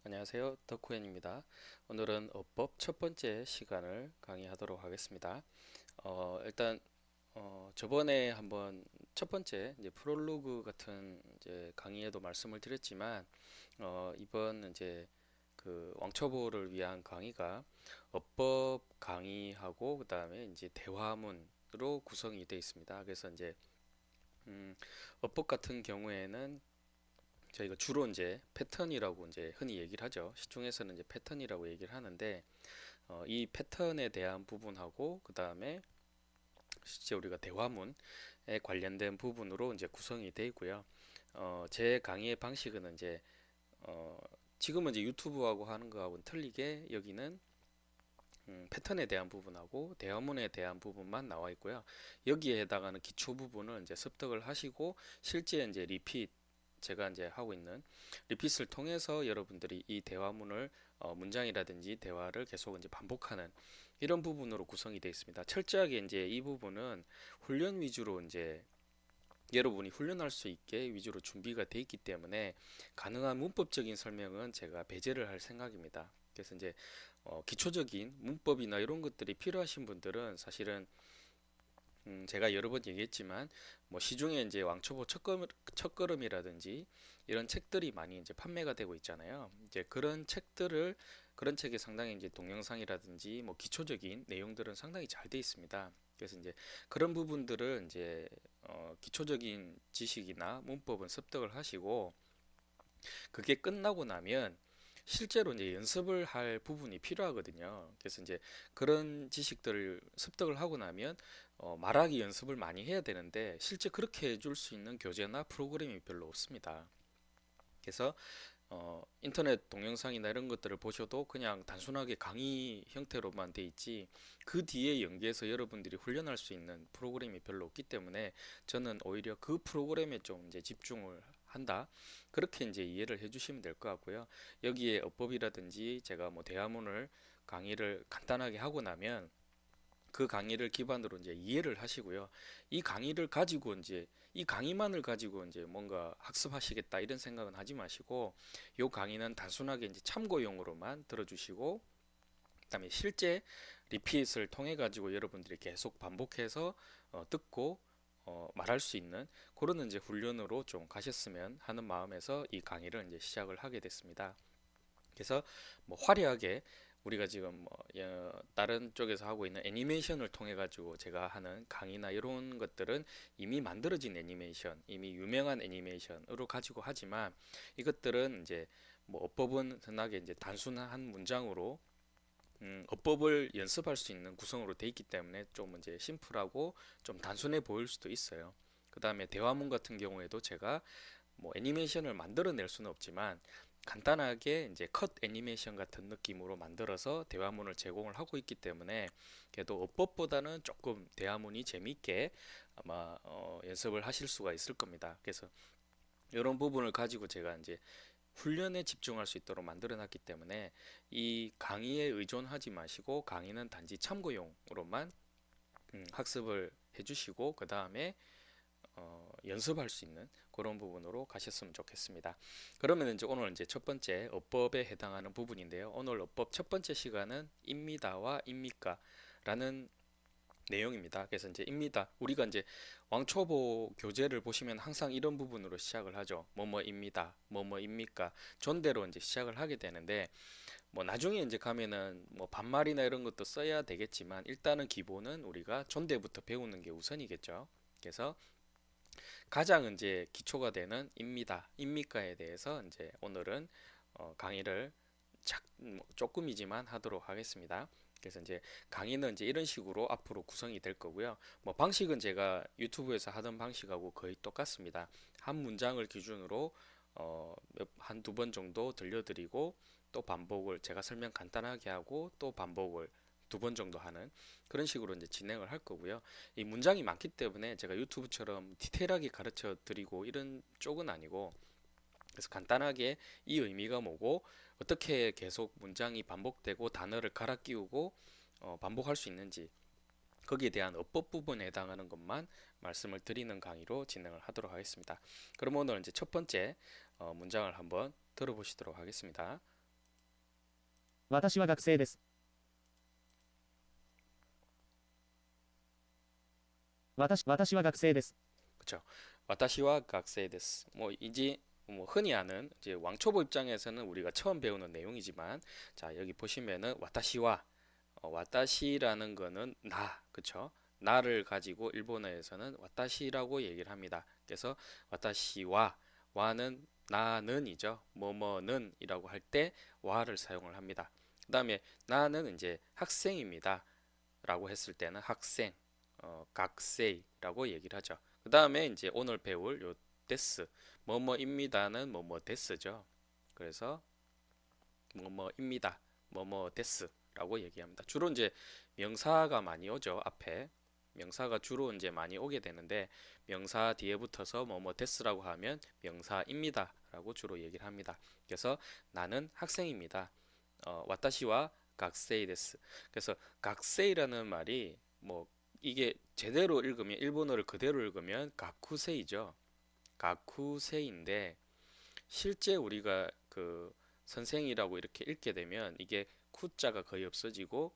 안녕하세요. 덕후엔입니다. 오늘은 어법 첫 번째 시간을 강의하도록 하겠습니다. 일단 저번에 한번 첫 번째 이제 프롤로그 같은 이제 강의에도 말씀을 드렸지만 이번 이제 그 왕초보를 위한 강의가 어법 강의하고 그다음에 이제 대화문으로 구성이 되어 있습니다. 그래서 이제 음, 어법 같은 경우에는 저희가 주로 이제 패턴이라고 이제 흔히 얘기를 하죠. 시중에서는 이제 패턴이라고 얘기를 하는데 이 패턴에 대한 부분하고 그 다음에 실제 우리가 대화문에 관련된 부분으로 이제 구성이 되어 있고요. 제 강의의 방식은 이제 어, 지금은 이제 유튜브하고 하는 거하고는 틀리게 여기는 패턴에 대한 부분하고 대화문에 대한 부분만 나와 있고요. 여기에 해당하는 기초 부분을 이제 습득을 하시고 실제 이제 리핏 제가 이제 하고 있는 리핏을 통해서 여러분들이 이 대화문을 문장이라든지 대화를 계속 이제 반복하는 이런 부분으로 구성이 되어 있습니다. 철저하게 이제 이 부분은 훈련 위주로 이제 여러분이 훈련할 수 있게 위주로 준비가 되어 있기 때문에 가능한 문법적인 설명은 제가 배제를 할 생각입니다. 그래서 이제 기초적인 문법이나 이런 것들이 필요하신 분들은 사실은 제가 여러 번 얘기했지만 뭐 시중에 이제 왕초보 첫걸음이라든지 이런 책들이 많이 이제 판매가 되고 있잖아요. 이제 그런 책이 상당히 이제 동영상이라든지 뭐 기초적인 내용들은 상당히 잘 돼 있습니다. 그래서 이제 그런 부분들을 이제 기초적인 지식이나 문법은 습득을 하시고 그게 끝나고 나면 실제로 이제 연습을 할 부분이 필요하거든요. 그래서 이제 그런 지식들을 습득을 하고 나면 말하기 연습을 많이 해야 되는데 실제 그렇게 해줄 수 있는 교재나 프로그램이 별로 없습니다. 그래서 인터넷 동영상이나 이런 것들을 보셔도 그냥 단순하게 강의 형태로만 돼 있지 그 뒤에 연계해서 여러분들이 훈련할 수 있는 프로그램이 별로 없기 때문에 저는 오히려 그 프로그램에 좀 이제 집중을 한다. 그렇게 이제 이해를 해주시면 될 것 같고요. 여기에 어법이라든지 제가 뭐 대화문을 강의를 간단하게 하고 나면 그 강의를 기반으로 이제 이해를 하시고요. 이 강의를 가지고 이제 이 강의만을 가지고 이제 뭔가 학습하시겠다 이런 생각은 하지 마시고 이 강의는 단순하게 이제 참고용으로만 들어주시고 그다음에 실제 리핏을 통해 가지고 여러분들이 계속 반복해서 듣고 말할 수 있는 그런 이제 훈련으로 좀 가셨으면 하는 마음에서 이 강의를 이제 시작을 하게 됐습니다. 그래서 뭐 화려하게 우리가 지금 뭐 다른 쪽에서 하고 있는 애니메이션을 통해 가지고 제가 하는 강의나 이런 것들은 이미 만들어진 애니메이션, 이미 유명한 애니메이션으로 가지고 하지만 이것들은 이제 뭐 어법은 흔하게 이제 단순한 한 문장으로 어법을 연습할 수 있는 구성으로 돼 있기 때문에 좀 이제 심플하고 좀 단순해 보일 수도 있어요. 그 다음에 대화문 같은 경우에도 제가 뭐 애니메이션을 만들어낼 수는 없지만 간단하게 이제 컷 애니메이션 같은 느낌으로 만들어서 대화문을 제공을 하고 있기 때문에 그래도 어법보다는 조금 대화문이 재미있게 아마 연습을 하실 수가 있을 겁니다. 그래서 이런 부분을 가지고 제가 이제 훈련에 집중할 수 있도록 만들어 놨기 때문에 이 강의에 의존하지 마시고 강의는 단지 참고용으로만 학습을 해주시고 그 다음에 연습할 수 있는 그런 부분으로 가셨으면 좋겠습니다. 그러면 이제 오늘 이제 첫 번째 어법에 해당하는 부분인데요. 오늘 어법 첫 번째 시간은 입니다와 입니까라는 내용입니다. 그래서 이제 입니다. 우리가 이제 왕초보 교재를 보시면 항상 이런 부분으로 시작을 하죠. 뭐뭐입니다. 뭐뭐입니까? 존대로 이제 시작을 하게 되는데 뭐 나중에 이제 가면은 뭐 반말이나 이런 것도 써야 되겠지만 일단은 기본은 우리가 존대부터 배우는 게 우선이겠죠. 그래서 가장 이제 기초가 되는 입니다, 입니까에 대해서 이제 오늘은 강의를 뭐 조금이지만 하도록 하겠습니다. 그래서 이제 강의는 이제 이런 식으로 앞으로 구성이 될 거고요. 뭐 방식은 제가 유튜브에서 하던 방식하고 거의 똑같습니다. 한 문장을 기준으로 한두 번 정도 들려드리고 또 반복을 제가 설명 간단하게 하고 또 반복을 두 번 정도 하는 그런 식으로 이제 진행을 할 거고요. 이 문장이 많기 때문에 제가 유튜브처럼 디테일하게 가르쳐 드리고 이런 쪽은 아니고 그래서 간단하게 이 의미가 뭐고 어떻게 계속 문장이 반복되고 단어를 갈아 끼우고 반복할 수 있는지 거기에 대한 어법 부분에 해당하는 것만 말씀을 드리는 강의로 진행을 하도록 하겠습니다. 그럼 오늘 이제 첫 번째 문장을 한번 들어보시도록 하겠습니다. 私は学生です。私は学生です。 그렇죠. 와타시와 각세이 데스. 뭐 이제 뭐 흔히 아는 이제 왕초보 입장에서는 우리가 처음 배우는 내용이지만 자, 여기 보시면은 와타시와 와타시라는 거는 나, 그쵸? 나를 가지고 일본어에서는 와타시라고 얘기를 합니다. 그래서 와타시와 와는 나는이죠. 뭐뭐는 이라고 할 때 와를 사용을 합니다. 그 다음에 나는 이제 학생입니다. 라고 했을 때는 학생, 각세이라고 얘기를 하죠. 그 다음에 이제 오늘 배울 요 데스, 뭐뭐입니다는 뭐뭐 데스죠. 그래서 뭐뭐입니다, 뭐뭐 데스라고 얘기합니다. 주로 이제 명사가 많이 오죠. 앞에 명사가 주로 이제 많이 오게 되는데 명사 뒤에 붙어서 뭐뭐 데스라고 하면 명사입니다라고 주로 얘기를 합니다. 그래서 나는 학생입니다. 와타시와 각세이 데스. 그래서 각세이라는 말이 뭐 이게 제대로 읽으면 일본어를 그대로 읽으면 가쿠세이죠. 가쿠세인데 실제 우리가 그 선생이라고 이렇게 읽게 되면 이게 쿠자가 거의 없어지고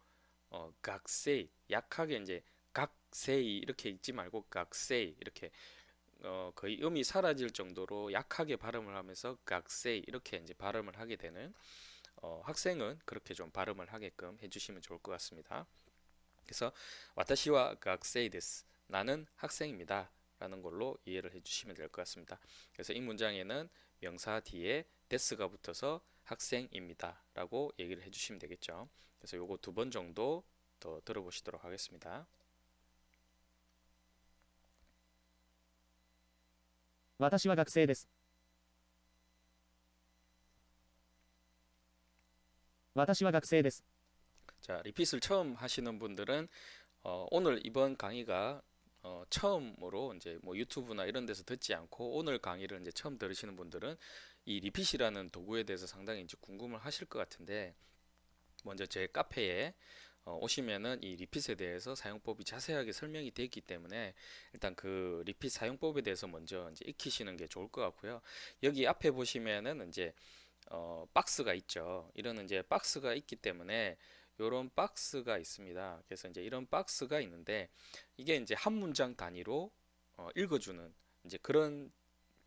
각세이 약하게 이제 각세이 이렇게 읽지 말고 각세이 이렇게 거의 음이 사라질 정도로 약하게 발음을 하면서 각세이 이렇게 이제 발음을 하게 되는 학생은 그렇게 좀 발음을 하게끔 해주시면 좋을 것 같습니다. 그래서 와타시와 학생 데스. 나는 학생입니다. 라는 걸로 이해를 해주시면 될 것 같습니다. 그래서 이 문장에는 명사 뒤에 데스가 붙어서 학생입니다. 라고 얘기를 해주시면 되겠죠. 그래서 요거 2번 정도 더 들어보시도록 하겠습니다. 私は学生です。私は学生です。 자, 리핏을 처음 하시는 분들은 오늘 이번 강의가 처음으로 이제 뭐 유튜브나 이런 데서 듣지 않고 오늘 강의를 이제 처음 들으시는 분들은 이 리핏이라는 도구에 대해서 상당히 이제 궁금을 하실 것 같은데 먼저 제 카페에 오시면은 이 리핏에 대해서 사용법이 자세하게 설명이 되어 있기 때문에 일단 그 리핏 사용법에 대해서 먼저 이제 익히시는 게 좋을 것 같고요. 여기 앞에 보시면은 이제 박스가 있죠. 이런 이제 박스가 있기 때문에 이런 박스가 있습니다. 그래서 이제 이런 박스가 있는데 이게 이제 한 문장 단위로 읽어주는 이제 그런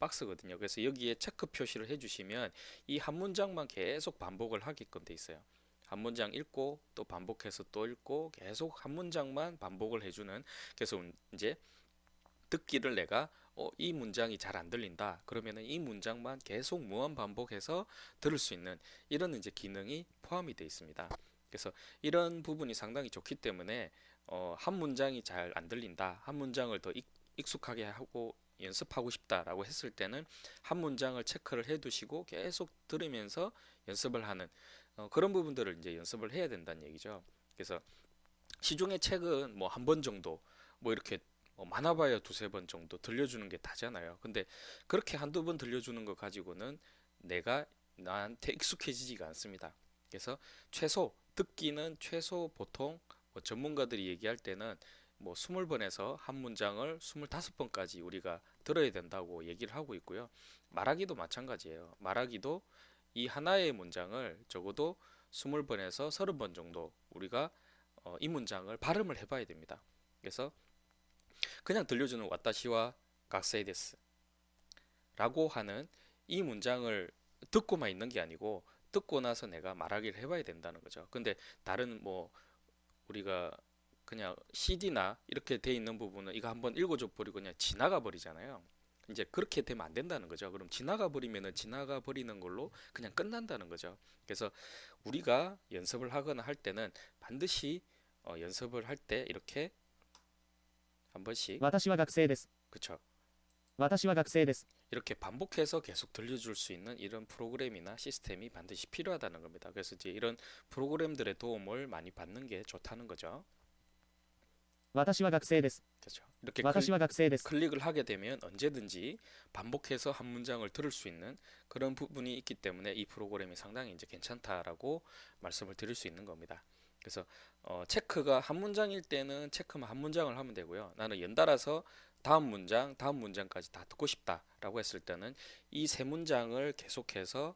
박스거든요. 그래서 여기에 체크 표시를 해주시면 이 한 문장만 계속 반복을 하게끔 돼 있어요. 한 문장 읽고 또 반복해서 또 읽고 계속 한 문장만 반복을 해주는. 그래서 이제 듣기를 내가 이 문장이 잘 안 들린다. 그러면은 이 문장만 계속 무한 반복해서 들을 수 있는 이런 이제 기능이 포함이 되어 있습니다. 그래서 이런 부분이 상당히 좋기 때문에 한 문장이 잘 안 들린다. 한 문장을 더 익숙하게 하고 연습하고 싶다라고 했을 때는 한 문장을 체크를 해 두시고 계속 들으면서 연습을 하는 그런 부분들을 이제 연습을 해야 된다는 얘기죠. 그래서 시중의 책은 뭐 한 번 정도 뭐 이렇게 많아봐야 2~3번 정도 들려주는 게 다잖아요. 근데 그렇게 한두 번 들려주는 거 가지고는 내가 나한테 익숙해지지가 않습니다. 그래서 최소 듣기는 최소 보통 뭐 전문가들이 얘기할 때는 뭐 20번에서 한 문장을 25번까지 우리가 들어야 된다고 얘기를 하고 있고요. 말하기도 마찬가지예요. 말하기도 이 하나의 문장을 적어도 20번에서 30번 정도 우리가 이 문장을 발음을 해봐야 됩니다. 그래서 그냥 들려주는 와타시와 각세이 데스 라고 하는 이 문장을 듣고만 있는 게 아니고 듣고 나서 내가 말하기를 해봐야 된다는 거죠. 근데 다른 뭐 우리가 그냥 CD나 이렇게 돼 있는 부분은 이거 한번 읽어줘 버리고 그냥 지나가 버리잖아요. 이제 그렇게 되면 안 된다는 거죠. 그럼 지나가 버리면은 지나가 버리는 걸로 그냥 끝난다는 거죠. 그래서 우리가 연습을 하거나 할 때는 반드시 연습을 할 때 이렇게 한 번씩 私は学生です。 그쵸. 私は学生です。 이렇게 반복해서 계속 들려줄 수 있는 이런 프로그램이나 시스템이 반드시 필요하다는 겁니다. 그래서 이제 이런 프로그램들의 도움을 많이 받는 게 좋다는 거죠. 私は学生です。 그렇죠. 이렇게 私は学生です。 클릭을 하게 되면 언제든지 반복해서 한 문장을 들을 수 있는 그런 부분이 있기 때문에 이 프로그램이 상당히 이제 괜찮다라고 말씀을 드릴 수 있는 겁니다. 그래서 체크가 한 문장일 때는 체크만 한 문장을 하면 되고요. 나는 연달아서 다음 문장, 다음 문장까지 다 듣고 싶다라고 했을 때는 이 세 문장을 계속해서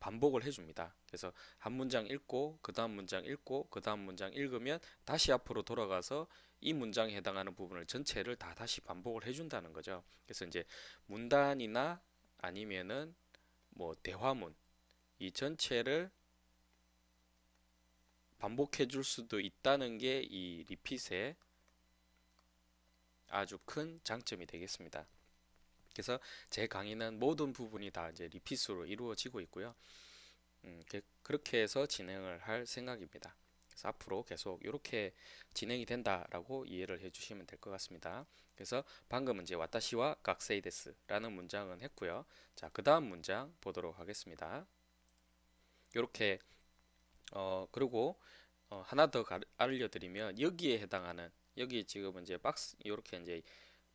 반복을 해줍니다. 그래서 한 문장 읽고 그 다음 문장 읽고 그 다음 문장 읽으면 다시 앞으로 돌아가서 이 문장에 해당하는 부분을 전체를 다 다시 반복을 해준다는 거죠. 그래서 이제 문단이나 아니면은 뭐 대화문 이 전체를 반복해 줄 수도 있다는 게 이 리핏의 아주 큰 장점이 되겠습니다. 그래서 제 강의는 모든 부분이 다 이제 리핏으로 이루어지고 있고요. 그렇게 해서 진행을 할 생각입니다. 그래서 앞으로 계속 이렇게 진행이 된다라고 이해를 해주시면 될 것 같습니다. 그래서 방금은 이제 와타시와 각세이데스라는 문장은 했고요. 자, 그 다음 문장 보도록 하겠습니다. 이렇게 그리고 하나 더 알려드리면 여기에 해당하는 여기 지금 이제 박스 이렇게 이제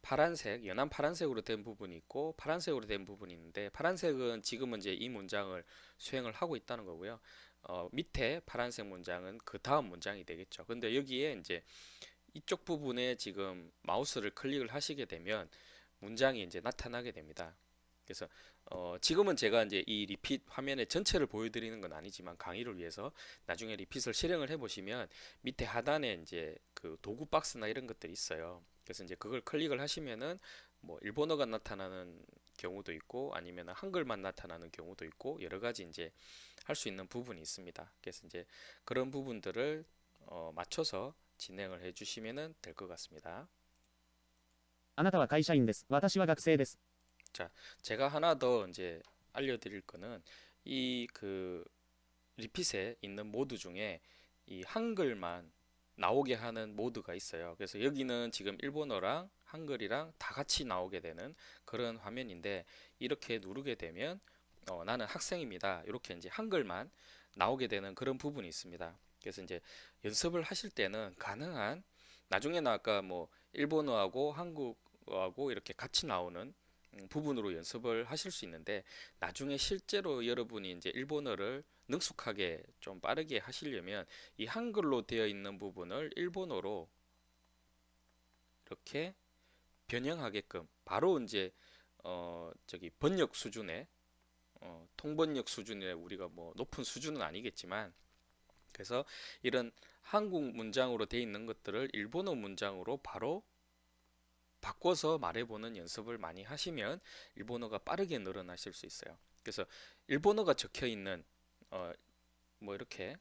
파란색 연한 파란색으로 된 부분이 있고 파란색으로 된 부분이 있는데 파란색은 지금은 이제 이 문장을 수행을 하고 있다는 거고요. 밑에 파란색 문장은 그 다음 문장이 되겠죠. 근데 여기에 이제 이쪽 부분에 지금 마우스를 클릭을 하시게 되면 문장이 이제 나타나게 됩니다. 그래서 지금은 제가 이제 이 리핏 화면의 전체를 보여드리는 건 아니지만 강의를 위해서 나중에 리핏을 실행을 해보시면 밑에 하단에 이제 그 도구 박스나 이런 것들이 있어요. 그래서 이제 그걸 클릭을 하시면은 뭐 일본어가 나타나는 경우도 있고 아니면 한글만 나타나는 경우도 있고 여러 가지 이제 할 수 있는 부분이 있습니다. 그래서 이제 그런 부분들을 맞춰서 진행을 해주시면 될 것 같습니다. あなたは会社員です。私は学生です。 자, 제가 하나 더 이제 알려드릴 거는 이 그 리핏에 있는 모드 중에 이 한글만 나오게 하는 모드가 있어요. 그래서 여기는 지금 일본어랑 한글이랑 다 같이 나오게 되는 그런 화면인데 이렇게 누르게 되면 나는 학생입니다. 이렇게 이제 한글만 나오게 되는 그런 부분이 있습니다. 그래서 이제 연습을 하실 때는 가능한 나중에는 아까 뭐 일본어하고 한국어하고 이렇게 같이 나오는 부분으로 연습을 하실 수 있는데 나중에 실제로 여러분이 이제 일본어를 능숙하게 좀 빠르게 하시려면 이 한글로 되어 있는 부분을 일본어로 이렇게 변형하게끔 바로 이제 저기 번역 수준의 통번역 수준의 우리가 뭐 높은 수준은 아니겠지만 그래서 이런 한국 문장으로 되어 있는 것들을 일본어 문장으로 바로 바꿔서 말해보는 연습을 많이 하시면 일본어가 빠르게 늘어나실 수 있어요. 그래서 일본어가 적혀 있는 뭐 이렇게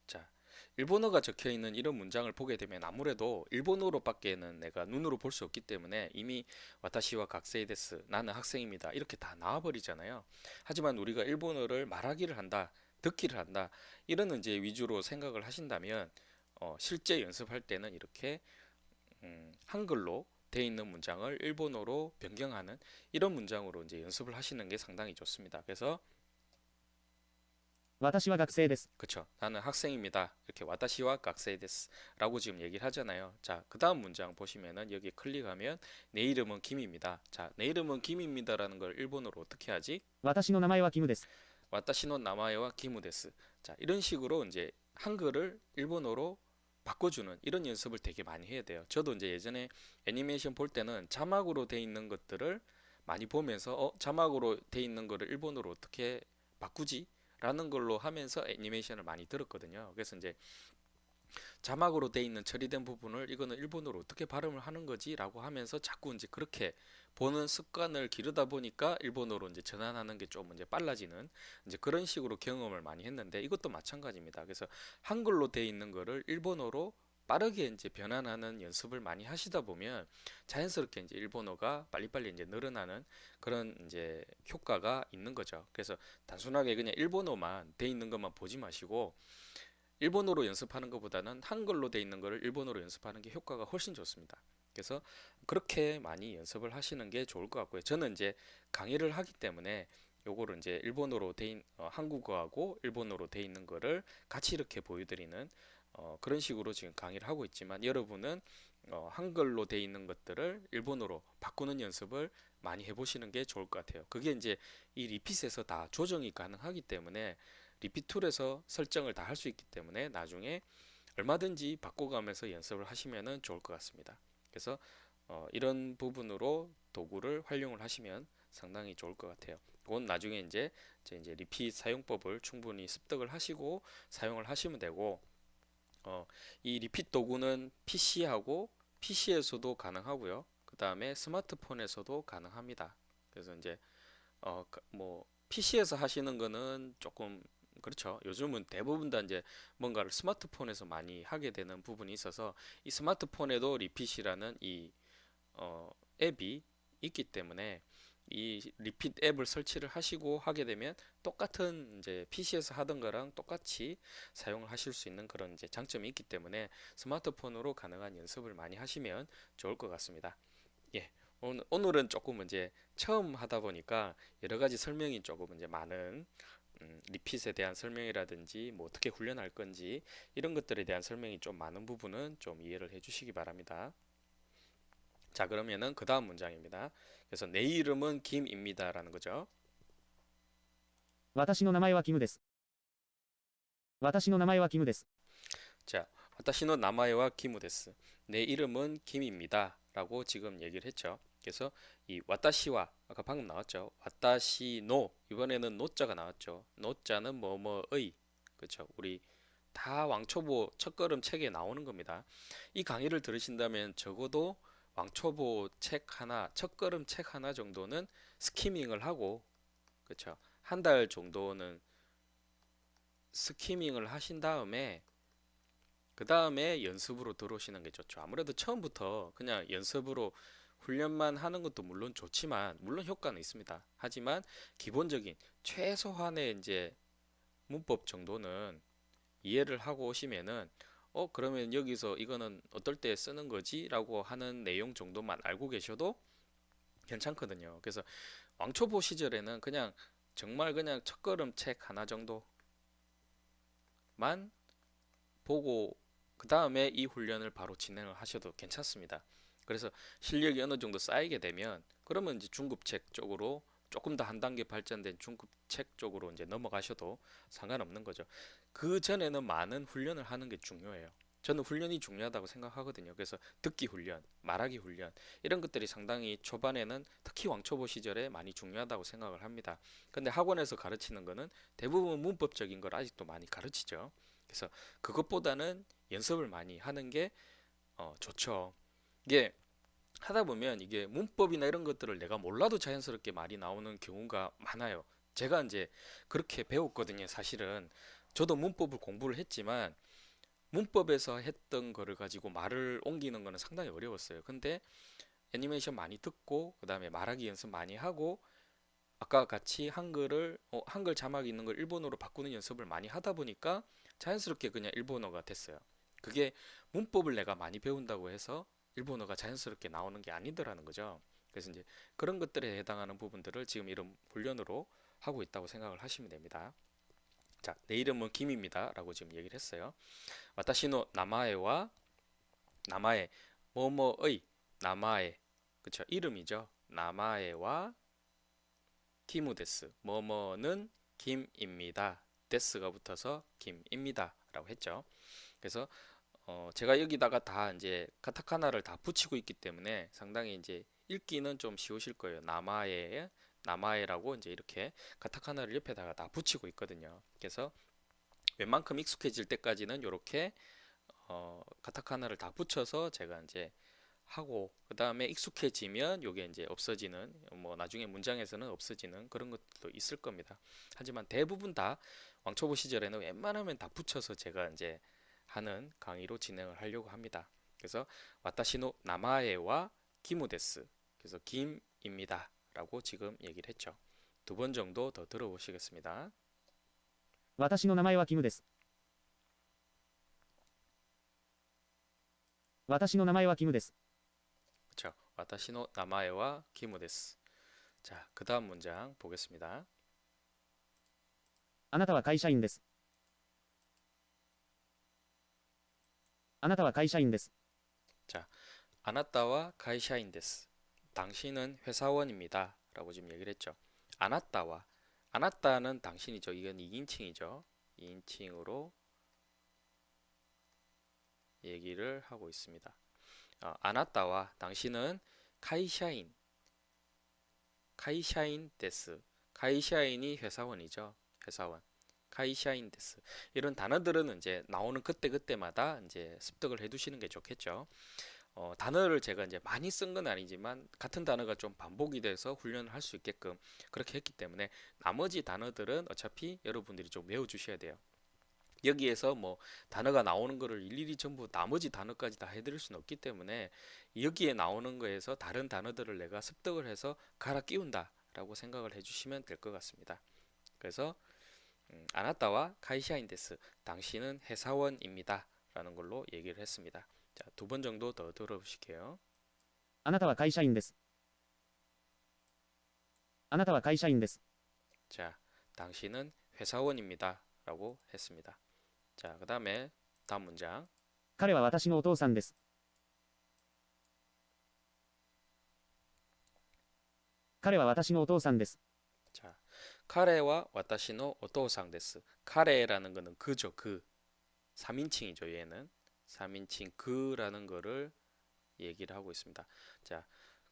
자 일본어가 적혀 있는 이런 문장을 보게 되면 아무래도 일본어로밖에는 내가 눈으로 볼 수 없기 때문에 이미 와타시와 각세이 데스 나는 학생입니다 이렇게 다 나와 버리잖아요. 하지만 우리가 일본어를 말하기를 한다 듣기를 한다 이런 이제 위주로 생각을 하신다면 실제 연습할 때는 이렇게 한글로 되어 있는 문장을 일본어로 변경하는 이런 문장으로 이제 연습을 하시는 게 상당히 좋습니다. 그래서 私は学生です。 그쵸. 나는 학생입니다. 이렇게 와타시와 각세이 데스라고 지금 얘기를 하잖아요. 자, 그 다음 문장 보시면은 여기 클릭하면 내 이름은 김입니다. 자, 내 이름은 김입니다라는 걸 일본어로 어떻게 하지? 私の名前はキムです。 와타시노 나마에와 기무 데스. 자, 이런 식으로 이제 한글을 일본어로 바꿔주는 이런 연습을 되게 많이 해야 돼요. 저도 이제 예전에 애니메이션 볼 때는 자막으로 돼 있는 것들을 많이 보면서 자막으로 돼 있는 거를 일본어로 어떻게 바꾸지? 라는 걸로 하면서 애니메이션을 많이 들었거든요. 그래서 이제 자막으로 돼 있는 처리된 부분을 이거는 일본어로 어떻게 발음을 하는 거지? 라고 하면서 자꾸 이제 그렇게 보는 습관을 기르다 보니까 일본어로 이제 전환하는 게 좀 이제 빨라지는 이제 그런 식으로 경험을 많이 했는데 이것도 마찬가지입니다. 그래서 한글로 돼 있는 거를 일본어로 빠르게 이제 변환하는 연습을 많이 하시다 보면 자연스럽게 이제 일본어가 빨리빨리 이제 늘어나는 그런 이제 효과가 있는 거죠. 그래서 단순하게 그냥 일본어만 돼 있는 것만 보지 마시고 일본어로 연습하는 것보다는 한글로 돼 있는 거를 일본어로 연습하는 게 효과가 훨씬 좋습니다. 그래서 그렇게 많이 연습을 하시는 게 좋을 것 같고요. 저는 이제 강의를 하기 때문에 요거를 이제 일본어로 한국어하고 일본어로 돼 있는 거를 같이 이렇게 보여드리는 그런 식으로 지금 강의를 하고 있지만 여러분은 한글로 돼 있는 것들을 일본어로 바꾸는 연습을 많이 해보시는 게 좋을 것 같아요. 그게 이제 이 리핏에서 다 조정이 가능하기 때문에 리핏 툴에서 설정을 다 할 수 있기 때문에 나중에 얼마든지 바꿔가면서 연습을 하시면 좋을 것 같습니다. 그래서 이런 부분으로 도구를 활용을 하시면 상당히 좋을 것 같아요. 그건 나중에 이제 리핏 사용법을 충분히 습득을 하시고 사용을 하시면 되고, 어, 이 리핏 도구는 PC에서도 가능하고요. 그 다음에 스마트폰에서도 가능합니다. 그래서 이제 뭐 PC에서 하시는 거는 조금 그렇죠. 요즘은 대부분 다 이제 뭔가를 스마트폰에서 많이 하게 되는 부분이 있어서 이 스마트폰에도 리핏이라는 이 앱이 있기 때문에 이 리핏 앱을 설치를 하시고 하게 되면 똑같은 이제 PC에서 하던 거랑 똑같이 사용을 하실 수 있는 그런 이제 장점이 있기 때문에 스마트폰으로 가능한 연습을 많이 하시면 좋을 것 같습니다. 예. 오늘은 조금 이제 처음 하다 보니까 여러 가지 설명이 조금 이제 많은 리핏에 대한 설명이라든지 뭐 어떻게 훈련할 건지 이런 것들에 대한 설명이 좀 많은 부분은 좀 이해를 해 주시기 바랍니다. 자, 그러면은 그 다음 문장입니다. 그래서 내 이름은 김입니다라는 거죠. 私の名前はキムです。私の名前はキムです。 자, 와타시노 나마에와 키무데스. 내 이름은 김입니다라고 지금 얘기를 했죠. 그래서 이 와타시와 아까 방금 나왔죠. 와타시노 이번에는 노자가 나왔죠. 노자는 뭐뭐의 그렇죠. 우리 다 왕초보 첫걸음 책에 나오는 겁니다. 이 강의를 들으신다면 적어도 왕초보 책 하나, 첫걸음 책 하나 정도는 스키밍을 하고 그렇죠. 한 달 정도는 스키밍을 하신 다음에 그 다음에 연습으로 들어오시는 게 좋죠. 아무래도 처음부터 그냥 연습으로 훈련만 하는 것도 물론 좋지만, 물론 효과는 있습니다. 하지만 기본적인 최소한의 이제 문법 정도는 이해를 하고 오시면은, 그러면 여기서 이거는 어떨 때 쓰는 거지? 라고 하는 내용 정도만 알고 계셔도 괜찮거든요. 그래서 왕초보 시절에는 그냥 정말 그냥 첫걸음 책 하나 정도만 보고 그 다음에 이 훈련을 바로 진행을 하셔도 괜찮습니다. 그래서 실력이 어느 정도 쌓이게 되면 그러면 이제 중급책 쪽으로 조금 더 한 단계 발전된 중급책 쪽으로 이제 넘어가셔도 상관없는 거죠. 그 전에는 많은 훈련을 하는 게 중요해요. 저는 훈련이 중요하다고 생각하거든요. 그래서 듣기 훈련, 말하기 훈련 이런 것들이 상당히 초반에는 특히 왕초보 시절에 많이 중요하다고 생각을 합니다. 근데 학원에서 가르치는 거는 대부분 문법적인 걸 아직도 많이 가르치죠. 그래서 그것보다는 연습을 많이 하는 게 좋죠. 이게 하다 보면 이게 문법이나 이런 것들을 내가 몰라도 자연스럽게 말이 나오는 경우가 많아요. 제가 이제 그렇게 배웠거든요. 사실은 저도 문법을 공부를 했지만 문법에서 했던 거를 가지고 말을 옮기는 거는 상당히 어려웠어요. 근데 애니메이션 많이 듣고 그다음에 말하기 연습 많이 하고 아까 같이 한글 자막 있는 걸 일본어로 바꾸는 연습을 많이 하다 보니까 자연스럽게 그냥 일본어가 됐어요. 그게 문법을 내가 많이 배운다고 해서 일본어가 자연스럽게 나오는 게 아니더라는 거죠. 그래서 이제 그런 것들에 해당하는 부분들을 지금 이런 훈련으로 하고 있다고 생각을 하시면 됩니다. 자, 내 이름은 김입니다. 라고 지금 얘기를 했어요. 와타시노 나마에와 나마에 뭐뭐의 나마에 그쵸 이름이죠. 나마에와 키무데스 뭐뭐는 김입니다. 데스가 붙어서 김입니다. 라고 했죠. 그래서 제가 여기다가 다 이제 카타카나를 다 붙이고 있기 때문에 상당히 이제 읽기는 좀 쉬우실 거예요. 나마에라고 이제 이렇게 카타카나를 옆에다가 다 붙이고 있거든요. 그래서 웬만큼 익숙해질 때까지는 이렇게 카타카나를 다 붙여서 제가 이제 하고 그 다음에 익숙해지면 요게 이제 없어지는 뭐 나중에 문장에서는 없어지는 그런 것도 있을 겁니다. 하지만 대부분 다 왕초보 시절에는 웬만하면 다 붙여서 제가 이제 하는 강의로 진행을 하려고 합니다. 그래서 와타시노 나마에와 키무데스 그래서 김입니다 라고 지금 얘기를 했죠. 두 번 정도 더 들어보시겠습니다. 私の名前はキムです。私の名前はキムです。 그렇죠. 와타시노 나마에와 키무데스. 자, 그 다음 문장 보겠습니다. あなたは会社員です。あなたは会社員です。 자, 아나타와 가이샤인 데스. 당신은 회사원입니다. 라고 지금 얘기를 했죠. 아나타는 당신이죠. 이건 2인칭이죠. 2인칭으로 얘기를 하고 있습니다. 아나타와 당신은 카이샤인 데스. 카이샤인이 회사원이죠. 회사원. 카이샤인 데스. 이런 단어들은 이제 나오는 그때그때마다 이제 습득을 해 두시는 게 좋겠죠. 단어를 제가 이제 많이 쓴 건 아니지만 같은 단어가 좀 반복이 돼서 훈련을 할 수 있게끔 그렇게 했기 때문에 나머지 단어들은 어차피 여러분들이 좀 외워 주셔야 돼요. 여기에서 뭐 단어가 나오는 거를 일일이 전부 나머지 단어까지 다 해드릴 수는 없기 때문에 여기에 나오는 거에서 다른 단어들을 내가 습득을 해서 갈아 끼운다 라고 생각을 해주시면 될 것 같습니다. 그래서 아나타와 카이샤인 데스, 당신은 회사원입니다 라는 걸로 얘기를 했습니다. 자, 2번 정도 더 들어보실게요. あなたは会社員です。あなたは会社員です。 자, 당신은 회사원입니다 라고 했습니다. 자, 그 다음에 다음 문장. 彼は私のお父さんです。彼は私のお父さんです。 자, 카레와 와타시노 오토상 데스. 카레라는 거는 그죠, 그. 3인칭이죠, 얘는. 3인칭 그라는 거를 얘기를 하고 있습니다. 자,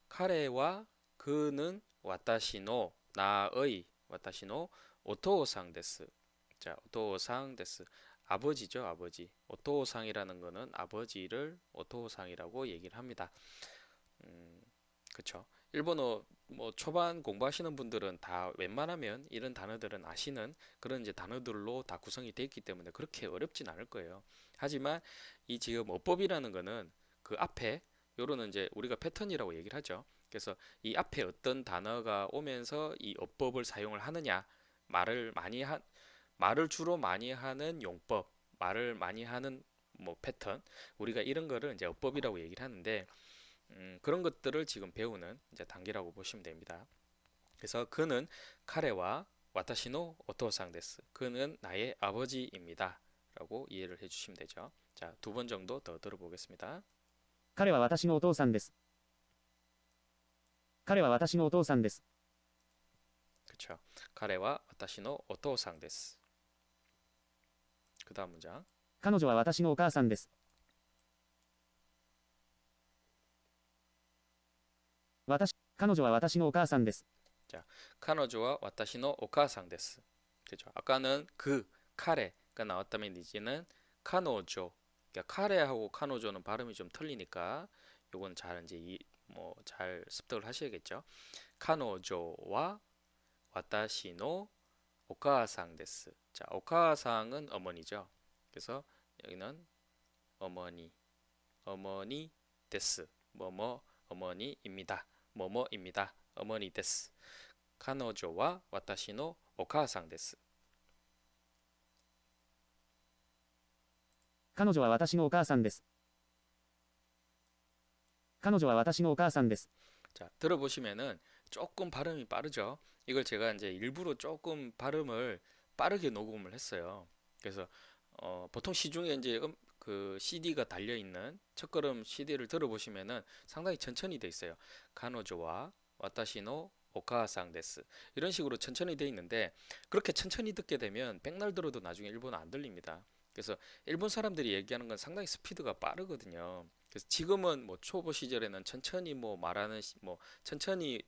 카레와 그는 와타시노 나의 와타시노 오토상 데스. 자, 오토상 데스. 아버지죠, 아버지. 오토상이라는 거는 아버지를 오토상이라고 얘기를 합니다. 그쵸. 일본어 뭐 초반 공부하시는 분들은 다 웬만하면 이런 단어들은 아시는 그런 이제 단어들로 다 구성이 되어 있기 때문에 그렇게 어렵진 않을 거예요. 하지만 이 지금 어법이라는 거는 그 앞에 요거는 이제 우리가 패턴이라고 얘기를 하죠. 그래서 이 앞에 어떤 단어가 오면서 이 어법을 사용을 하느냐, 말을 주로 많이 하는 용법, 말을 많이 하는 뭐 패턴, 우리가 이런 거를 이제 어법이라고 얘기를 하는데 그런 것들을 지금 배우는 이제 단계라고 보시면 됩니다. 그래서 그는 카레와 와타시노 오토상 데스. 그는 나의 아버지입니다. 라고 이해를 해주시면 되죠. 자, 2번 정도 더 들어보겠습니다. 彼は私のお父さんです。彼は私のお父さんです。 그쵸. 카레와 와타시노 오토상 데스. 그 다음 문장. 彼女は私のお母さんです。彼女は私のお母さんです。 자, 카노조와 와타시노 오카상 데스. 그죠. 아까는 그 카레가 나왔다면 이제는 카노조. 그러니까 카레하고 카노조는 발음이 좀 틀리니까 요건 잘 이제 뭐 잘 습득을 하셔야겠죠. 카노조와 와타시노 오카상 데스. 자, 오카상은 어머니죠. 그래서 여기는 어머니 데스. 뭐뭐 어머니입니다. 뭐뭐입니다. 어머니 데스. 카노조와 와타시노 오카상 데스. 彼女は私のお母さんです。彼女は私のお母さんです。 자, 들어보시면은 조금 발음이 빠르죠. 이걸 제가 이제 일부러 조금 발음을 빠르게 녹음을 했어요. 그래서 보통 시중에 이제 그 CD가 달려 있는 첫걸음 CD를 들어보시면은 상당히 천천히 돼 있어요. 카노조와 와타시노 오카상 데스. 이런 식으로 천천히 돼 있는데 그렇게 천천히 듣게 되면 백날 들어도 나중에 일본어 안 들립니다. 그래서 일본 사람들이 얘기하는 건 상당히 스피드가 빠르거든요. 그래서 지금은 뭐 초보 시절에는 천천히 뭐 말하는 뭐 천천히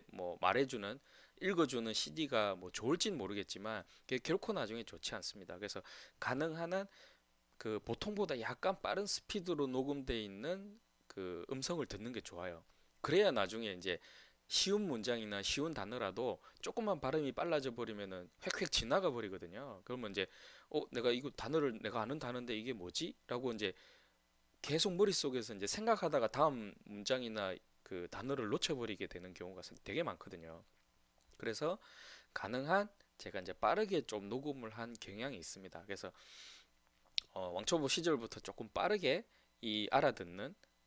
뭐 말해주는 읽어주는 CD가 뭐 좋을진 모르겠지만 그게 결코 나중에 좋지 않습니다. 그래서 가능한 한 그 보통보다 약간 빠른 스피드로 녹음되어 있는 그 음성을 듣는 게 좋아요. 그래야 나중에 이제 쉬운 문장이나 쉬운 단어라도 조금만 발음이 빨라져 버리면은 획획 지나가 버리거든요. 그러면 이제 내가 이거 단어를 내가 아는 단어인데 이게 뭐지? 라고 이제 계속 머릿속에서 이제 생각하다가 다음 문장이나 그 단어를 놓쳐버리게 되는 경우가 되게 많거든요. 그래서 가능한 제가 이제 빠르게 좀 녹음을 한 경향이 있습니다. 그래서 왕초보 시절부터 조금 빠르게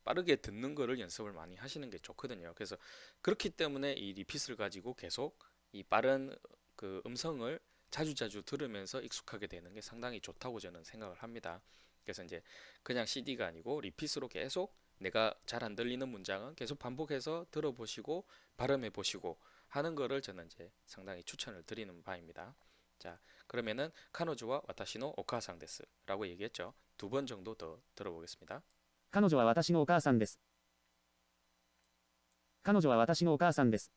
빠르게 듣는 거를 연습을 많이 하시는 게 좋거든요. 그래서 그렇기 때문에 이 리핏을 가지고 계속 이 빠른 그 음성을 자주자주 들으면서 익숙하게 되는 게 상당히 좋다고 저는 생각을 합니다. 그래서 이제 그냥 CD가 아니고 리핏으로 계속 내가 잘 안 들리는 문장은 계속 반복해서 들어보시고 발음해 보시고 하는 거를 저는 이제 상당히 추천을 드리는 바입니다. 자, 그러면은 카노조와 와타시노 오카상 데스라고 얘기했죠. 2번 정도 더 들어보겠습니다. 彼女は私のお母さんです。彼女は私のお母さんです。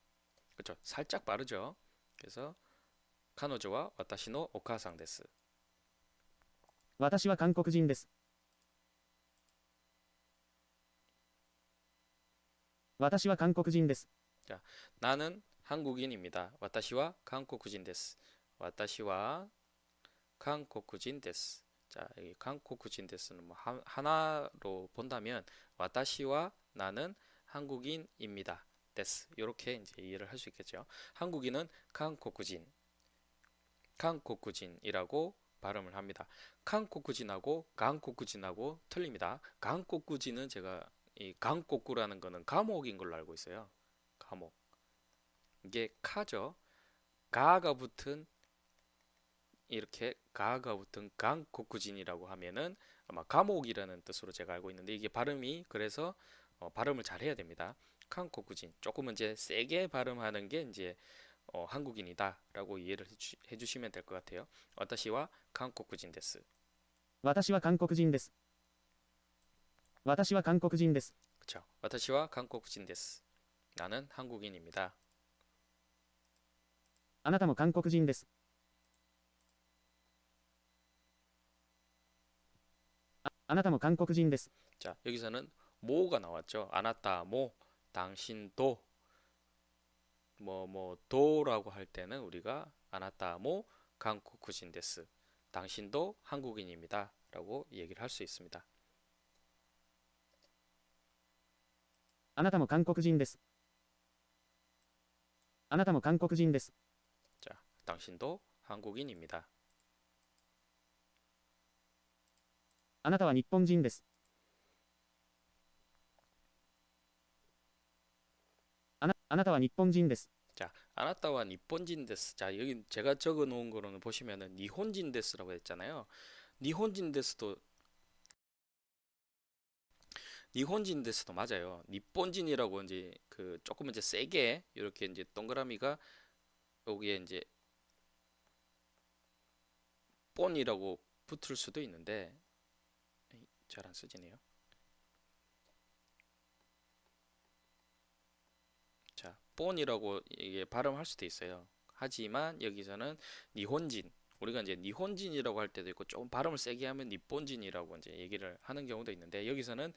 그렇죠. 살짝 빠르죠. 그래서 카노조와 와타시노 오카상 데스. 私は韓国人です。私は韓国人です。 자, 나는 한국인입니다. 와타시와 한국인 데스. 와타시와 한국인 데스. 자, 여기 한국인 데스는 뭐 하나로 본다면 와타시와 나는 한국인입니다. 데스. 이렇게 이제 이해를 할 수 있겠죠. 한국인은 한국인, 한국인이라고 발음을 합니다. 한국인하고 한국인하고 틀립니다. 한국인은 제가 이 한국구라는 거는 감옥인 걸로 알고 있어요. 감옥. 이게 카죠. 가가 붙은 이렇게 가가 붙은 한국인이라고 하면은 아마 감옥이라는 뜻으로 제가 알고 있는데 이게 발음이 그래서 발음을 잘 해야 됩니다. 한국인 조금은 이제 세게 발음하는 게 이제 한국인이다라고 이해를 해주시면 될 것 같아요. 와타시와 한국인 데스. 私は韓国人です。私は韓国人です。 그렇죠. 와타시와 한국인 데스. 나는 한국인입니다. あなたも韓国人です。あなたも韓国人です。 자, 여기서는 모가 나왔죠. 아나타 모, 당신도 도라고 할 때는 우리가 아나타 모 한국인 데스. 당신도 한국인입니다. 라고 얘기를 할 수 있습니다. あなたも韓国人です。あなたも韓国人です。 자, 당신도 한국인입니다. あなたは日本人です。あなたは日本人です。 자, 아나타와 니혼진 데스. 자, 여기 제가 적어 놓은 거로는 보시면은 니혼진 데스라고 했잖아요. 니혼진 데스도 니혼진 데스도 맞아요. 니폰진이라고 이제 그 조금 이제 세게 이렇게 이제 동그라미가 여기에 이제 본이라고 붙을 수도 있는데 잘 안 쓰지네요. 자, 본이라고 이게 발음할 수도 있어요. 하지만 여기서는 니혼진 우리가 이제 니혼진이라고 할 때도 있고 조금 발음을 세게 하면 니폰진이라고 이제 얘기를 하는 경우도 있는데 여기서는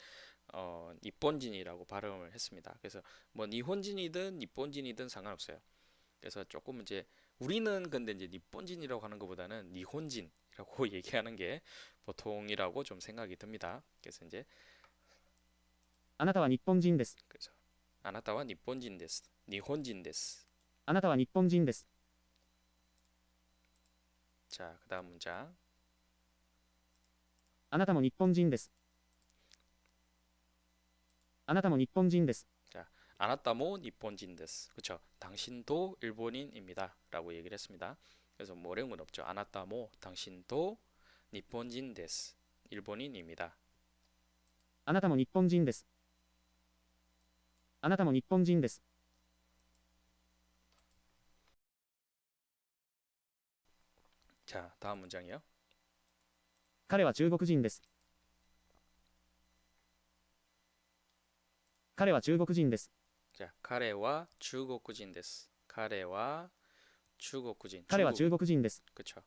니폰진이라고 발음을 했습니다. 그래서 뭐 니혼진이든 니폰진이든 상관없어요. 그래서 조금 이제 우리는 근데 이제 니폰진이라고 하는 것보다는 니혼진이라고 얘기하는 게 보통이라고 좀 생각이 듭니다. 그래서 이제 あなたは日本人です。 그래서 아나타와 니폰진 데스, 니혼진 데스. あなたは日本人です。 자, 그다음 문장. あなたも日本人です。あなたも日本人です。 자, 아나타모 니폰진 데스. 그렇죠. 당신도 일본인입니다. 라고 얘기를 했습니다. 그래서 뭐 어려운 건 없죠. 아나타모 당신도 니폰진 데스. 일본인입니다. あなたも日本人です。あなたも日本人です。 자, 다음 문장이요. 彼は中国人です。彼は中国人です。 자, 카레와 중국인 데스. 카레와 중국인. 彼は中国人です。 그렇죠.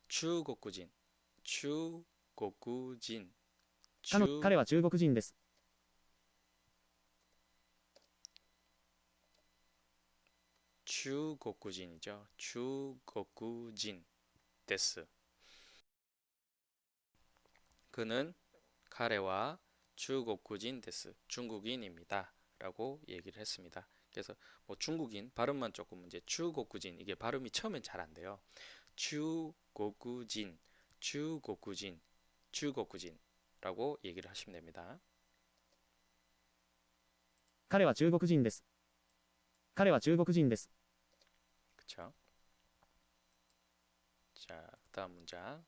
중국인. 중국인. 彼は中国人です。 중국인이죠. 중국인 데스. 그는 카레와 중국인 데스. 중국인입니다. 라고 얘기를 했습니다. 그래서 뭐 중국인 발음만 조금 이제 중국인 이게 발음이 처음엔 잘 안 돼요. 중국인, 중국인, 중국인라고 얘기를 하시면 됩니다. 彼は中国人です。彼は中国人です。 그쵸? 자, 다음 문장.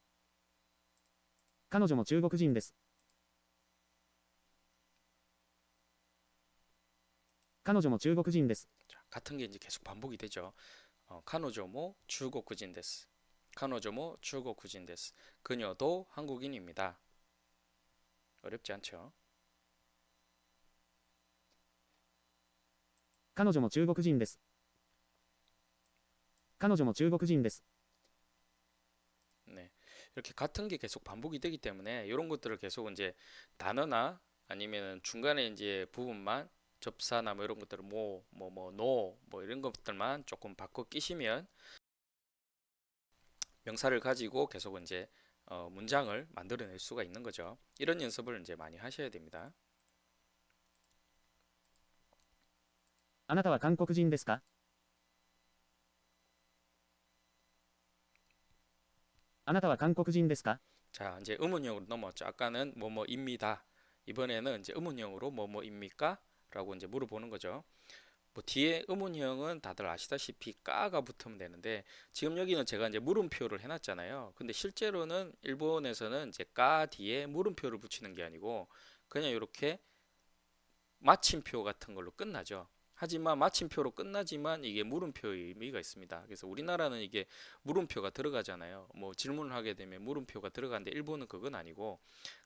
彼女も中国人です。彼女も中国人です。 자, 같은 게 이제 계속 반복이 되죠. 카노조모 중국인 데스. 카노조모 중국인 데스. 그녀도 한국인입니다. 어렵지 않죠? 彼女も中国人です。彼女も中国人です。 네. 이렇게 같은 게 계속 반복이 되기 때문에 이런 것들을 계속 이제 단어나 아니면 중간에 이제 부분만 접사나 뭐 이런 것들을 노, 뭐 이런 것들만 조금 바꿔 끼시면 명사를 가지고 계속 이제 문장을 만들어낼 수가 있는 거죠. 이런 연습을 이제 많이 하셔야 됩니다. あなたは韓国人ですか？あなたは韓国人ですか？ 자, 이제 의문형으로 넘어왔죠. 아까는 뭐뭐입니다. 이번에는 이제 의문형으로 뭐뭐입니까? 라고 이제 물어보는 거죠. 뭐 뒤에 의문형은 다들 아시다시피 까가 붙으면 되는데 지금 여기는 제가 이제 물음표를 해놨잖아요. 근데 실제로는 일본에서는 이제 까 뒤에 물음표를 붙이는 게 아니고 그냥 이렇게 마침표 같은 걸로 끝나죠. 하지만 마침표로 끝나지만 이게 물음표의 의미가 있습니다. 그래서 우리나라는 이게 물음표가 들어가잖아요. 뭐 질문을 하게 되면 물음표가 들어가는데 일본은 그건 아니고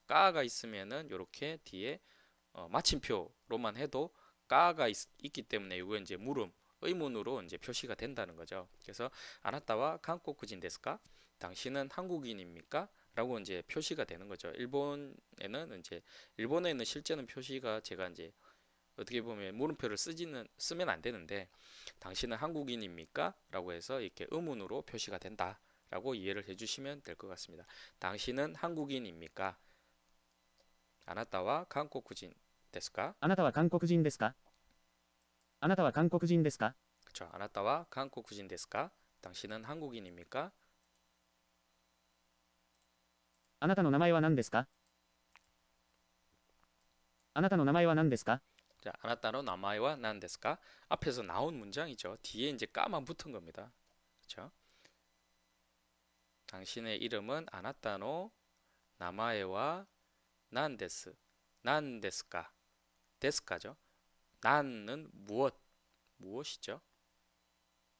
까가 있으면은 이렇게 뒤에 마침표로만 해도 까가 있기 때문에 이거 이제 물음 의문으로 이제 표시가 된다는 거죠. 그래서 아나타와 한국인 데스까? 당신은 한국인입니까? 라고 이제 표시가 되는 거죠. 일본에는 실제는 표시가 제가 이제 어떻게 보면 물음표를 쓰면 안 되는데 당신은 한국인입니까? 라고 해서 이렇게 의문으로 표시가 된다 라고 이해를 해주시면 될 것 같습니다. 당신은 한국인입니까? 아나타와 한국인 데스까? あなたは韓国人ですか？あなたは韓国人ですか？ 그렇죠. 아나타와 한국인 데스까? 당신은 한국인입니까? あなたの名前は何ですか？あなたの名前は何ですか？ 자, 아나타노 나마이와 난 데스까? 앞에서 나온 문장이죠. 뒤에 이제 까만 붙은 겁니다. 그렇죠? 당신의 이름은 아나타노 나마에와 난 데스. 난 데스까? 데스까죠? 난은 무엇이죠?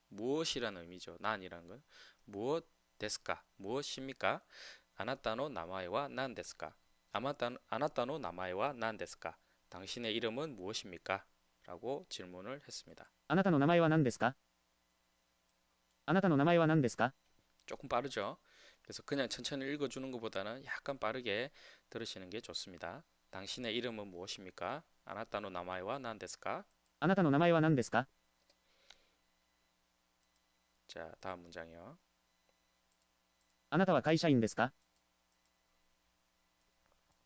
무엇이라는 의미죠. 난이란 건 무엇 데스까? 무엇입니까? 아나타노 나마에와 난 데스까? 아나타노 나마에와 난 데스까? 당신의 이름은 무엇입니까? 라고 질문을 했습니다. あなたの名前は何ですか？あなたの名前は何ですか？ 조금 빠르죠? 그래서 그냥 천천히 읽어주는 것보다는 약간 빠르게 들으시는 게 좋습니다. 당신의 이름은 무엇입니까? 아나타노 나마이와 난 데스까? あなたの名前は何ですか？ 자, 다음 문장이요. あなたは会社員ですか？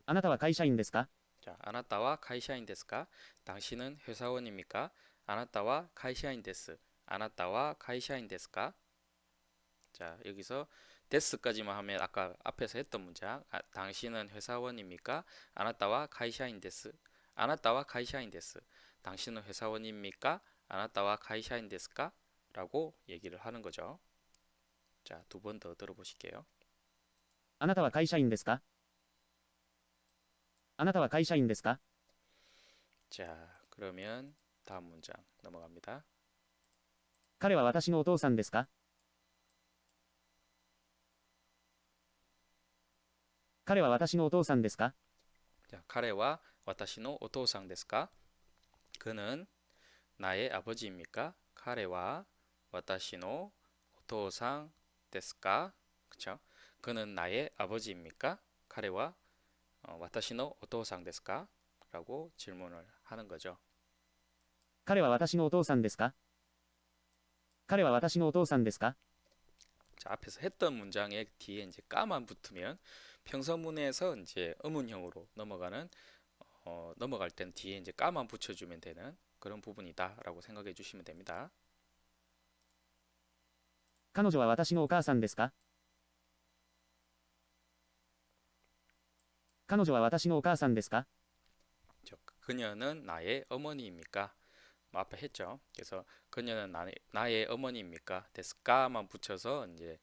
あなたは会社員ですか？ 자, 아나타와 카이샤인 데스까? 당신은 회사원입니까? 아나타와 카이샤인 데스. 아나타와 카이샤인 데스까? 자, 여기서 데스까지만 하면 아까 앞에서 했던 문장. 당신은 회사원입니까? 아나타와 카이샤인 데스. 아나타와 카이샤인 데스. 당신은 회사원입니까? 아나타와 카이샤인 데스까? 라고 얘기를 하는 거죠. 자, 두 번 더 들어보실게요. あなたは会社員ですか？あなたは会社員ですか？ 자, 그러면 다음 문장 넘어갑니다. 彼は私のお父さんですか？彼は私のお父さんですか？ 자, 카레와 와타시노 오토상 데스까? 그는 나의 아버지입니까? 카레와 와타시노 오토상 데스까? 그쵸? 그는 나의 아버지입니까? 카레와 와타시노 오토상 데스까? 라고 질문을 하는 거죠. 彼は私のお父さんですか？彼は私のお父さんですか？ 자, 앞에서 했던 문장에 뒤에 이제 까만 붙으면 평서문에서 이제 의문형으로 넘어갈 땐 뒤에 이제 까만 붙여주면 되는 그런 부분이다라고 생각해 주시면 됩니다. 彼女は私のお母さんですか？彼女は私のお母さんですか？ 그녀는 나의 어머니입니까? 뭐 앞에 했죠. 그래서 그녀는 나의 어머니입니까? 데스까만 붙여서 이제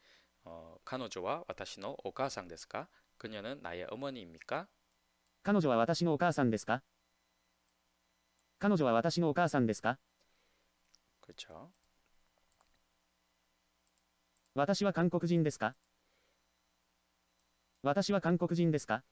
카노조와 와타시노 오카상 데스까? 그녀는 나의 어머니입니까? 彼女は私のお母さんですか？彼女は私のお母さんですか？ 그렇죠. 私は韓国人ですか？私は韓国人ですか？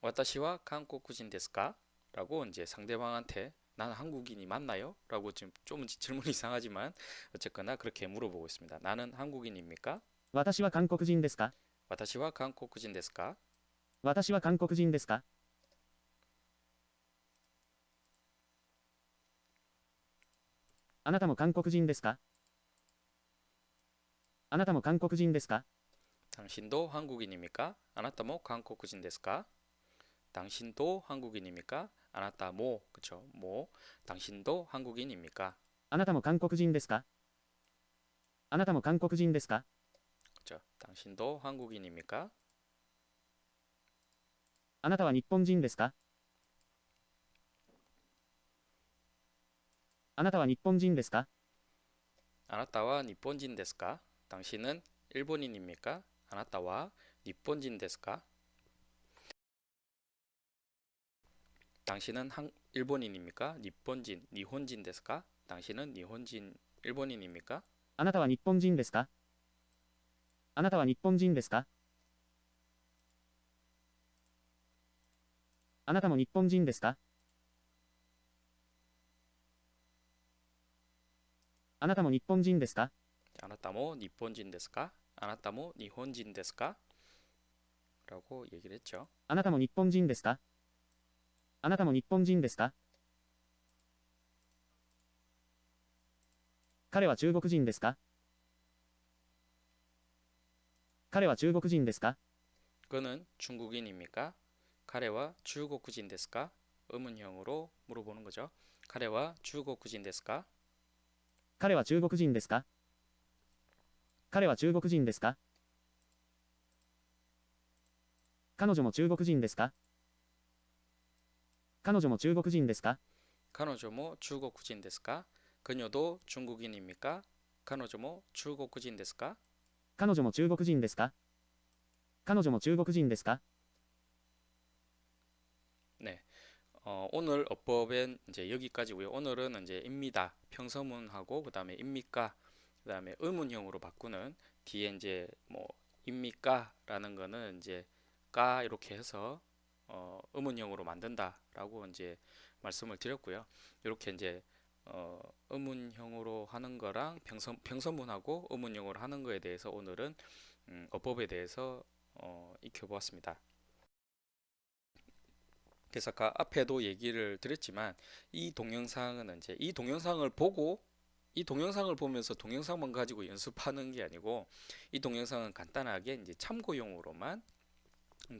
와타시와 한국인 데스까? 라고 이제 상대방한테 나는 한국인이 맞나요? 라고 지금 좀 질문이 이상하지만 어쨌거나 그렇게 물어보고 있습니다. 나는 한국인입니까? 私は韓国人ですか 와타시와 한국인ですか?私は韓国人ですかあなたも韓国人ですかあなたも韓国人ですか 당신도 한국인입니까? 아나타모 한국인 ですか? 당신도 한국인입니까? 아나타 모, 그쵸? 모. 당신도 한국인입니까? あなたも韓国人ですかあなたも韓国人ですか 그쵸? 당신도 한국인입니까? あなたは日本人ですかあなたは日本人ですか 아나타와 니폰진 ですか? 당신은 일본인입니까? 아나타와 니폰진 ですか? 당신은 일본인입니까? 니폰진, 니혼진 ですか? 당신은 니혼진 일본인입니까? あなたは日本人ですかあなたは日本人ですかあなたも日本人ですかあなたも日本人ですか 아나타모 니폰진 ですか? 아나타모 니혼진 ですか? 라고 얘기를 했죠. あなたも日本人ですかあなたも日本人ですか彼は中国人ですか彼は中国人ですか 그는 중국인입니까? 카레와 중국인 ですか? 의문형으로 물어보는 거죠. 카레와 중국인 ですか?彼は中国人ですか彼は中国人ですか彼女も中国人ですか彼女も中国人ですか 彼女も 중국인 ですか? 그녀도 중국인입니까? 彼女も 중국인 ですか?彼女も中国人ですか彼女も中国人ですか 네. 오늘 어법은 이제 여기까지고요. 오늘은 이제 입니다. 평서문하고 그다음에 입니까? 그다음에 의문형으로 바꾸는 뒤에 이제 뭐 입니까라는 거는 이제 까 이렇게 해서 의문형으로 만든다라고 이제 말씀을 드렸고요. 이렇게 이제 의문형으로 하는 거랑 평서문하고 의문형으로 하는 거에 대해서 오늘은 어법에 대해서 익혀보았습니다. 그래서 아까 앞에도 얘기를 드렸지만 이 동영상은 이제 이 동영상을 보면서 동영상만 가지고 연습하는 게 아니고 이 동영상은 간단하게 이제 참고용으로만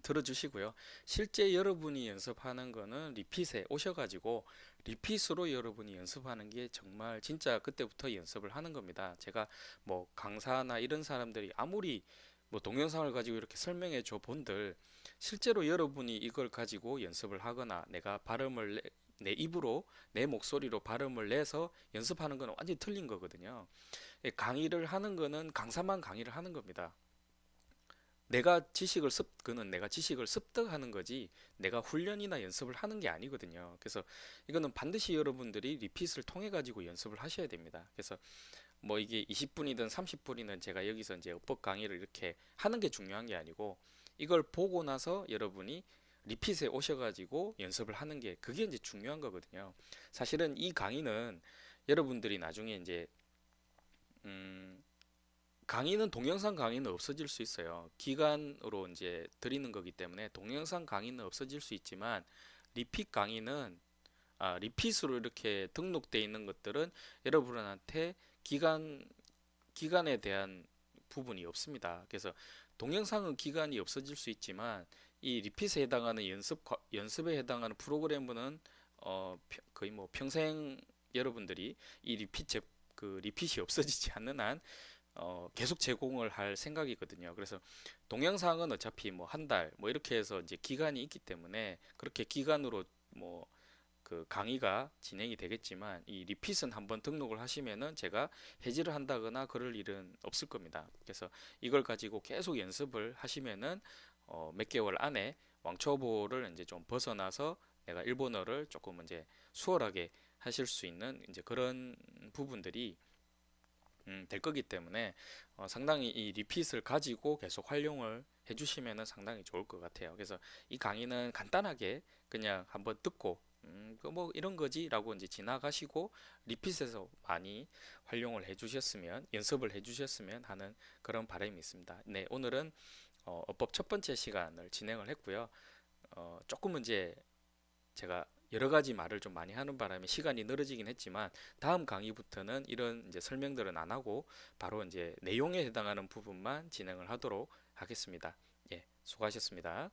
들어주시고요. 실제 여러분이 연습하는 거는 리핏에 오셔가지고 리핏으로 여러분이 연습하는 게 정말 진짜 그때부터 연습을 하는 겁니다. 제가 뭐 강사나 이런 사람들이 아무리 뭐 동영상을 가지고 이렇게 설명해 줘 본들 실제로 여러분이 이걸 가지고 연습을 하거나 내가 발음을 내 입으로 내 목소리로 발음을 내서 연습하는 건 완전히 틀린 거거든요. 강의를 하는 거는 강사만 강의를 하는 겁니다. 그는 내가 지식을 습득하는 거지 내가 훈련이나 연습을 하는 게 아니거든요. 그래서 이거는 반드시 여러분들이 리핏을 통해 가지고 연습을 하셔야 됩니다. 그래서 뭐 이게 20분이든 30분이든 제가 여기서 이제 어법 강의를 이렇게 하는 게 중요한 게 아니고 이걸 보고 나서 여러분이 리핏에 오셔가지고 연습을 하는 게 그게 이제 중요한 거거든요. 사실은 이 강의는 여러분들이 나중에 이제 동영상 강의는 없어질 수 있어요. 기간으로 이제 드리는 거기 때문에 동영상 강의는 없어질 수 있지만 리핏 강의는 리핏으로 이렇게 등록되어 있는 것들은 여러분한테 기간에 대한 부분이 없습니다. 그래서 동영상은 기간이 없어질 수 있지만 이 리핏에 해당하는 연습에 해당하는 프로그램은 거의 뭐 평생 여러분들이 이 리핏이 없어지지 않는 한 계속 제공을 할 생각이거든요. 그래서 동영상은 어차피 뭐 한 달 뭐 이렇게 해서 이제 기간이 있기 때문에 그렇게 기간으로 뭐 그 강의가 진행이 되겠지만 이 리핏은 한번 등록을 하시면은 제가 해지를 한다거나 그럴 일은 없을 겁니다. 그래서 이걸 가지고 계속 연습을 하시면은 몇 개월 안에 왕초보를 이제 좀 벗어나서 내가 일본어를 조금 이제 수월하게 하실 수 있는 이제 그런 부분들이 될 거기 때문에 상당히 이 리핏을 가지고 계속 활용을 해주시면은 상당히 좋을 것 같아요. 그래서 이 강의는 간단하게 그냥 한번 듣고 그 뭐 이런 거지라고 이제 지나가시고 리핏에서 많이 활용을 해주셨으면 연습을 해주셨으면 하는 그런 바람이 있습니다. 네, 오늘은 어법 첫 번째 시간을 진행을 했고요. 조금은 이제 제가 여러 가지 말을 좀 많이 하는 바람에 시간이 늘어지긴 했지만 다음 강의부터는 이런 이제 설명들은 안 하고 바로 이제 내용에 해당하는 부분만 진행을 하도록 하겠습니다. 예, 수고하셨습니다.